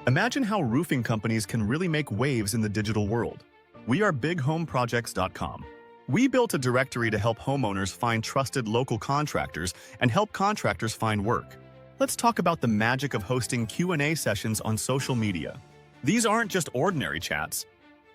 Imagine how roofing companies can really make waves in the digital world. We are BigHomeProjects.com. We built a directory to help homeowners find trusted local contractors and help contractors find work. Let's talk about the magic of hosting Q&A sessions on social media. These aren't just ordinary chats.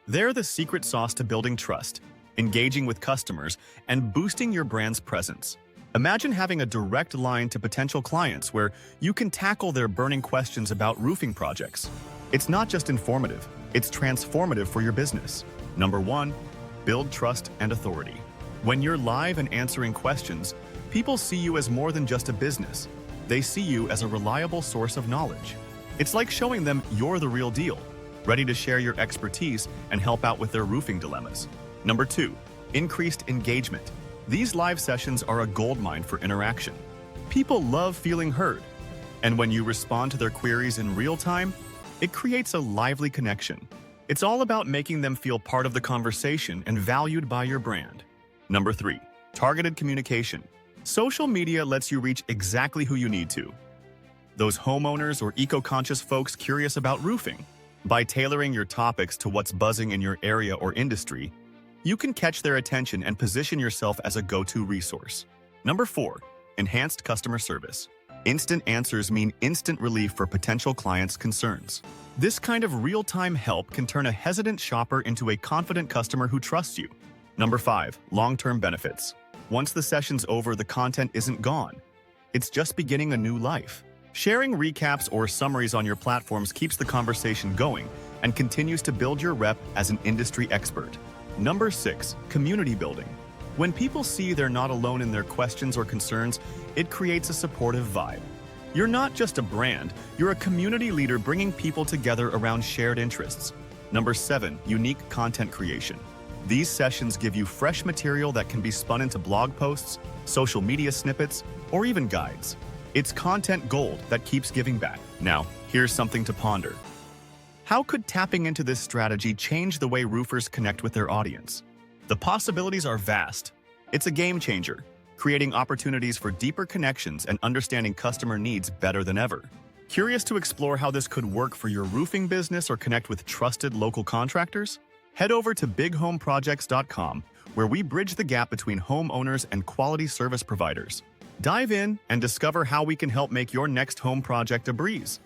They're the secret sauce to building trust, engaging with customers, and boosting your brand's presence. Imagine having a direct line to potential clients where you can tackle their burning questions about roofing projects. It's not just informative, it's transformative for your business. Number 1, build trust and authority. When you're live and answering questions, people see you as more than just a business. They see you as a reliable source of knowledge. It's like showing them you're the real deal, ready to share your expertise and help out with their roofing dilemmas. Number 2, increased engagement. These live sessions are a goldmine for interaction. People love feeling heard, and when you respond to their queries in real time, it creates a lively connection. It's all about making them feel part of the conversation and valued by your brand. Number 3, targeted communication. Social media lets you reach exactly who you need to. Those homeowners or eco-conscious folks curious about roofing. By tailoring your topics to what's buzzing in your area or industry, you can catch their attention and position yourself as a go-to resource. Number 4, enhanced customer service. Instant answers mean instant relief for potential clients' concerns. This kind of real-time help can turn a hesitant shopper into a confident customer who trusts you. Number 5, long-term benefits. Once the session's over, the content isn't gone. It's just beginning a new life. Sharing recaps or summaries on your platforms keeps the conversation going and continues to build your rep as an industry expert. Number 6, community building. When people see they're not alone in their questions or concerns, it creates a supportive vibe. You're not just a brand, you're a community leader bringing people together around shared interests. Number 7, unique content creation. These sessions give you fresh material that can be spun into blog posts, social media snippets, or even guides. It's content gold that keeps giving back. Now, here's something to ponder. How could tapping into this strategy change the way roofers connect with their audience? The possibilities are vast. It's a game changer, creating opportunities for deeper connections and understanding customer needs better than ever. Curious to explore how this could work for your roofing business or connect with trusted local contractors? Head over to BigHomeProjects.com, where we bridge the gap between homeowners and quality service providers. Dive in and discover how we can help make your next home project a breeze.